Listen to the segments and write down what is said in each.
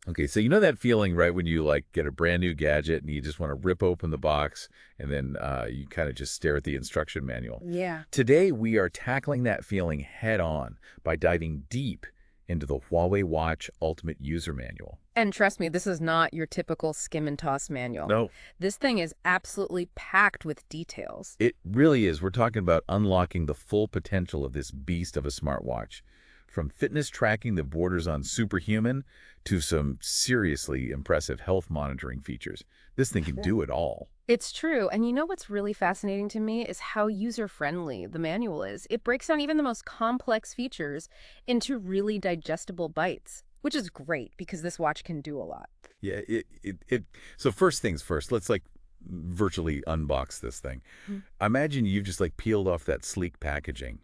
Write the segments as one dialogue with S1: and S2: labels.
S1: Okay, so you know that feeling, right, when you like get a brand new gadget and you just want to rip open the box and then you kind of just stare at the instruction manual.
S2: Yeah.
S1: Today, we are tackling that feeling head on by diving deep into the Huawei Watch Ultimate User Manual.
S2: And trust me, this is not your typical skim and toss manual.
S1: No,
S2: This thing is absolutely packed with details.
S1: it really is. We're talking about unlocking the full potential of this beast of a smartwatch. From fitness tracking that borders on superhuman to some seriously impressive health monitoring features. This thing can do it all.
S2: It's true. And you know what's really fascinating to me is how user-friendly the manual is. It breaks down even the most complex features into really digestible bites, which is great because this watch can do a lot.
S1: Yeah, so first things first, let's like virtually unbox this thing.
S2: Mm.
S1: Imagine you've just like peeled off that sleek packaging.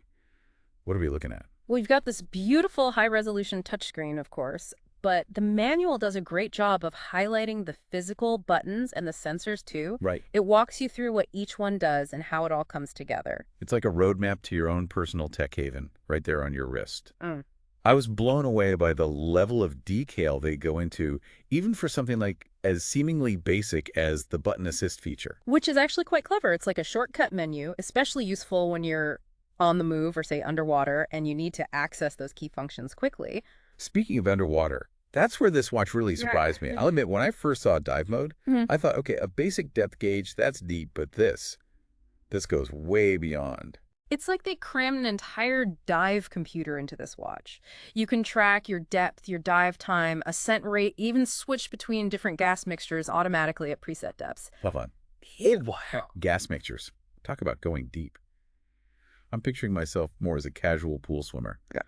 S1: What are we looking at?
S2: Well, you've got this beautiful high-resolution touchscreen, of course, but the manual does a great job of highlighting the physical buttons and the sensors too.
S1: Right.
S2: It walks you through what each one does and how it all comes together.
S1: It's like a roadmap to your own personal tech haven right there on your wrist.
S2: Mm.
S1: I was blown away by the level of detail they go into, even for something like as seemingly basic as the button assist feature.
S2: Which is actually quite clever. It's like a shortcut menu, especially useful when you're on the move or, say, underwater, and you need to access those key functions quickly.
S1: Speaking of underwater, that's where this watch really surprised me. I'll admit, when I first saw dive mode,
S2: Mhm.
S1: I thought, okay, a basic depth gauge, that's deep, but this goes way beyond.
S2: It's like they crammed an entire dive computer into this watch. You can track your depth, your dive time, ascent rate, even switch between different gas mixtures automatically at preset depths.
S1: Have fun.
S2: Oh, wow.
S1: Gas mixtures. Talk about going deep. I'm picturing myself more as a casual pool swimmer.
S2: Yeah.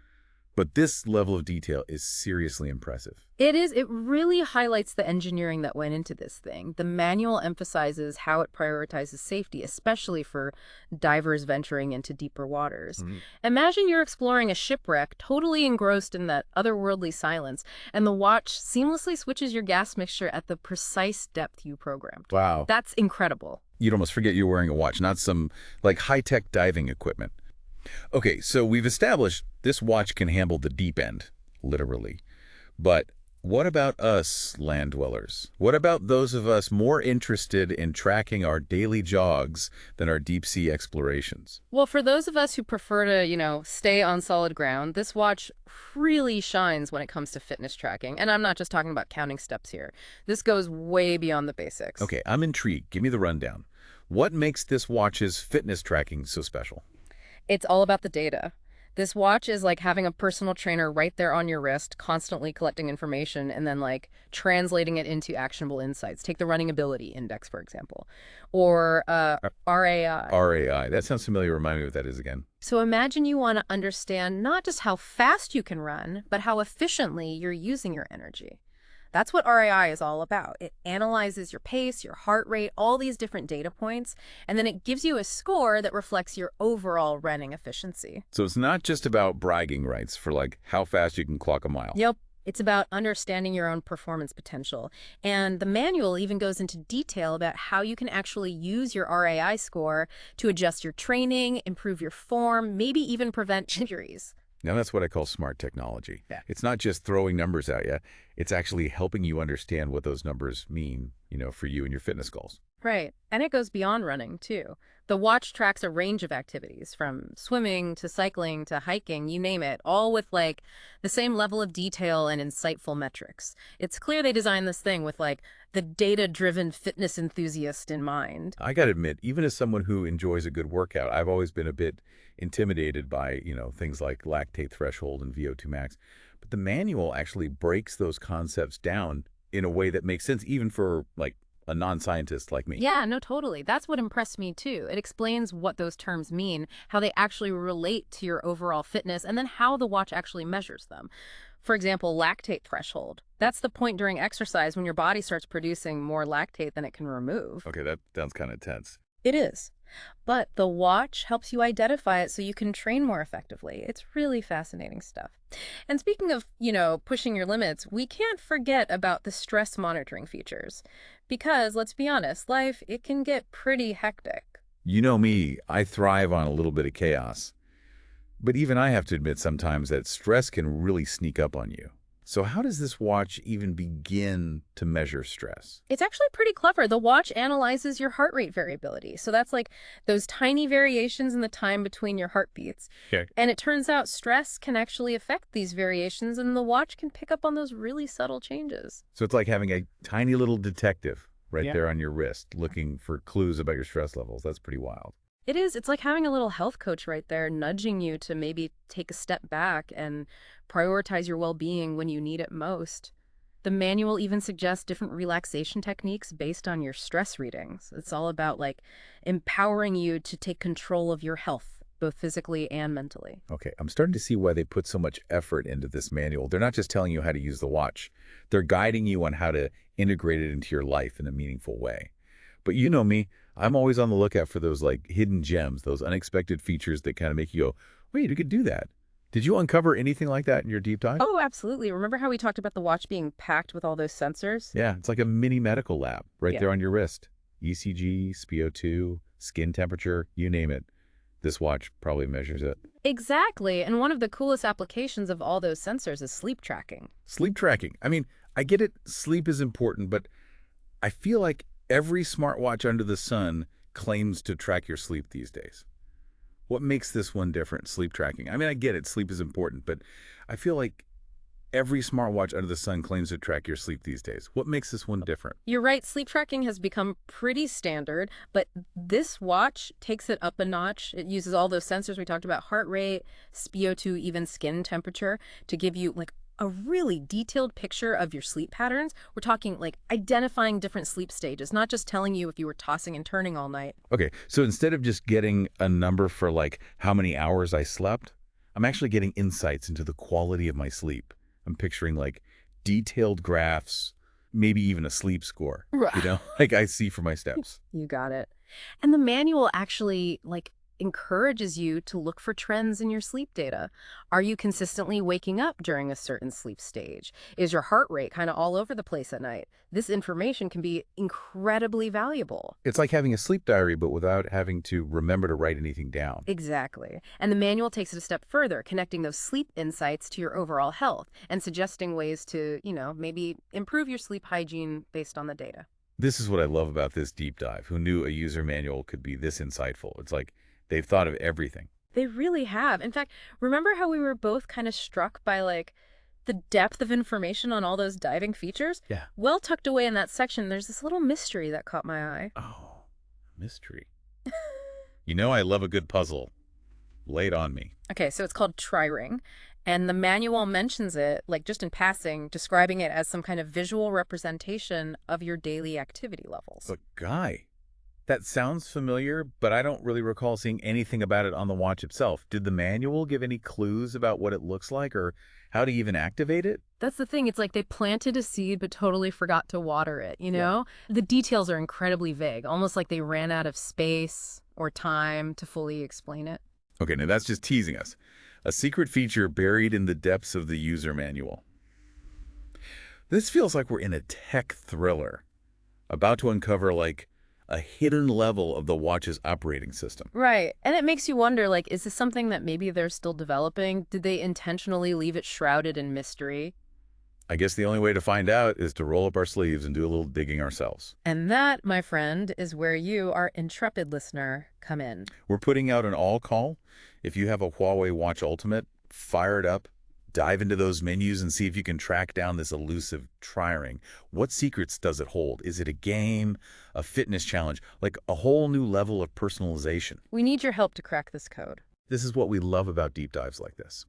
S1: But this level of detail is seriously impressive.
S2: It is. It really highlights the engineering that went into this thing. The manual emphasizes how it prioritizes safety, especially for divers venturing into deeper waters.
S1: Mhm.
S2: Imagine you're exploring a shipwreck, totally engrossed in that otherworldly silence, and the watch seamlessly switches your gas mixture at the precise depth you programmed.
S1: Wow.
S2: That's incredible.
S1: You'd almost forget you're wearing a watch, not some like high-tech diving equipment. Okay, so we've established this watch can handle the deep end, literally. But what about us land dwellers? What about those of us more interested in tracking our daily jogs than our deep sea explorations?
S2: Well, for those of us who prefer to, stay on solid ground, this watch really shines when it comes to fitness tracking. And I'm not just talking about counting steps here. This goes way beyond the basics.
S1: Okay, I'm intrigued. Give me the rundown. What makes this watch's fitness tracking so special?
S2: It's all about the data. This watch is like having a personal trainer right there on your wrist, constantly collecting information and then like translating it into actionable insights. Take the running ability index, for example, or RAI.
S1: RAI. That sounds familiar. Remind me what that is again.
S2: So imagine you want to understand not just how fast you can run, but how efficiently you're using your energy. That's what RAI is all about. It analyzes your pace, your heart rate, all these different data points, and then it gives you a score that reflects your overall running efficiency.
S1: So it's not just about bragging rights for like how fast you can clock a mile.
S2: Yep. It's about understanding your own performance potential. And the manual even goes into detail about how you can actually use your RAI score to adjust your training, improve your form, maybe even prevent injuries.
S1: Now that's what I call smart technology.
S2: Yeah.
S1: It's not just throwing numbers at you. It's actually helping you understand what those numbers mean, for you and your fitness goals.
S2: Right. And it goes beyond running, too. The watch tracks a range of activities, from swimming to cycling to hiking, you name it, all with like the same level of detail and insightful metrics. It's clear they designed this thing with like the data-driven fitness enthusiast in mind.
S1: I got to admit, even as someone who enjoys a good workout, I've always been a bit intimidated by, things like lactate threshold and VO2 max. But the manual actually breaks those concepts down in a way that makes sense even for like a non-scientist like me.
S2: Yeah, no, totally. That's what impressed me too. It explains what those terms mean, how they actually relate to your overall fitness, and then how the watch actually measures them. For example, lactate threshold. That's the point during exercise when your body starts producing more lactate than it can remove.
S1: Okay, that sounds kind of tense.
S2: It is. But the watch helps you identify it so you can train more effectively. It's really fascinating stuff. And speaking of, pushing your limits, we can't forget about the stress monitoring features. Because, let's be honest, life, it can get pretty hectic.
S1: You know me, I thrive on a little bit of chaos. But even I have to admit sometimes that stress can really sneak up on you. So how does this watch even begin to measure stress?
S2: It's actually pretty clever. The watch analyzes your heart rate variability. So that's like those tiny variations in the time between your heartbeats.
S1: Okay.
S2: And it turns out stress can actually affect these variations, and the watch can pick up on those really subtle changes.
S1: So it's like having a tiny little detective right
S2: Yeah.
S1: there on your wrist looking for clues about your stress levels. That's pretty wild.
S2: It is. It's like having a little health coach right there, nudging you to maybe take a step back and prioritize your well-being when you need it most. The manual even suggests different relaxation techniques based on your stress readings. It's all about like empowering you to take control of your health, both physically and mentally.
S1: Okay, I'm starting to see why they put so much effort into this manual. They're not just telling you how to use the watch. They're guiding you on how to integrate it into your life in a meaningful way. But you know me, I'm always on the lookout for those like hidden gems, those unexpected features that kind of make you go, wait, you could do that. Did you uncover anything like that in your deep dive?
S2: Oh, absolutely. Remember how we talked about the watch being packed with all those sensors?
S1: Yeah, it's like a mini medical lab right
S2: Yeah.
S1: there on your wrist. ECG, SpO2, skin temperature, you name it. This watch probably measures it.
S2: Exactly. And one of the coolest applications of all those sensors is sleep tracking.
S1: Sleep tracking. I mean, I get it, sleep is important, but I feel like every smartwatch under the sun claims to track your sleep these days. What makes this one different, sleep tracking? I mean, I get it, sleep is important, but I feel like every smartwatch under the sun claims to track your sleep these days. What makes this one different?
S2: You're right, sleep tracking has become pretty standard, but this watch takes it up a notch. It uses all those sensors we talked about, heart rate, SpO2, even skin temperature, to give you like a really detailed picture of your sleep patterns. We're talking like identifying different sleep stages, not just telling you if you were tossing and turning all night.
S1: Okay, so instead of just getting a number for like how many hours I slept, I'm actually getting insights into the quality of my sleep. I'm picturing like detailed graphs, maybe even a sleep score, like I see for my steps.
S2: You got it. And the manual actually like encourages you to look for trends in your sleep data. Are you consistently waking up during a certain sleep stage? Is your heart rate kind of all over the place at night? This information can be incredibly valuable.
S1: It's like having a sleep diary, but without having to remember to write anything down.
S2: Exactly. And the manual takes it a step further, connecting those sleep insights to your overall health and suggesting ways to, maybe improve your sleep hygiene based on the data.
S1: This is what I love about this deep dive. Who knew a user manual could be this insightful? It's like they've thought of everything.
S2: They really have. In fact, remember how we were both kind of struck by like the depth of information on all those diving features?
S1: Yeah.
S2: Well tucked away in that section, there's this little mystery that caught my eye.
S1: Oh, mystery. You know I love a good puzzle. Lay it on me.
S2: Okay, so it's called tri-ring, and the manual mentions it, like just in passing, describing it as some kind of visual representation of your daily activity levels.
S1: But Guy, that sounds familiar, but I don't really recall seeing anything about it on the watch itself. Did the manual give any clues about what it looks like or how to even activate it?
S2: That's the thing. It's like they planted a seed but totally forgot to water it, you know? The details are incredibly vague, almost like they ran out of space or time to fully explain it.
S1: Okay, now that's just teasing us. A secret feature buried in the depths of the user manual. This feels like we're in a tech thriller, about to uncover like a hidden level of the watch's operating system.
S2: Right. And it makes you wonder, like, is this something that maybe they're still developing? Did they intentionally leave it shrouded in mystery?
S1: I guess the only way to find out is to roll up our sleeves and do a little digging ourselves.
S2: And that, my friend, is where you, our intrepid listener, come in.
S1: We're putting out an all call. If you have a Huawei Watch Ultimate, fire it up, dive into those menus and see if you can track down this elusive tri-ring. What secrets does it hold? Is it a game, a fitness challenge, like a whole new level of personalization?
S2: We need your help to crack this code.
S1: This is what we love about deep dives like this.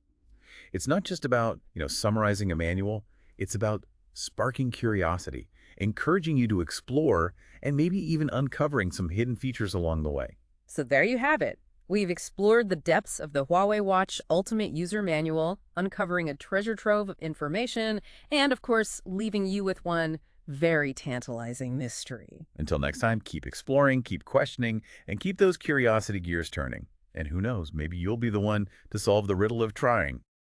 S1: It's not just about, summarizing a manual. It's about sparking curiosity, encouraging you to explore, and maybe even uncovering some hidden features along the way.
S2: So there you have it. We've explored the depths of the Huawei Watch Ultimate User Manual, uncovering a treasure trove of information, and of course, leaving you with one very tantalizing mystery.
S1: Until next time, keep exploring, keep questioning, and keep those curiosity gears turning. And who knows, maybe you'll be the one to solve the riddle of trying.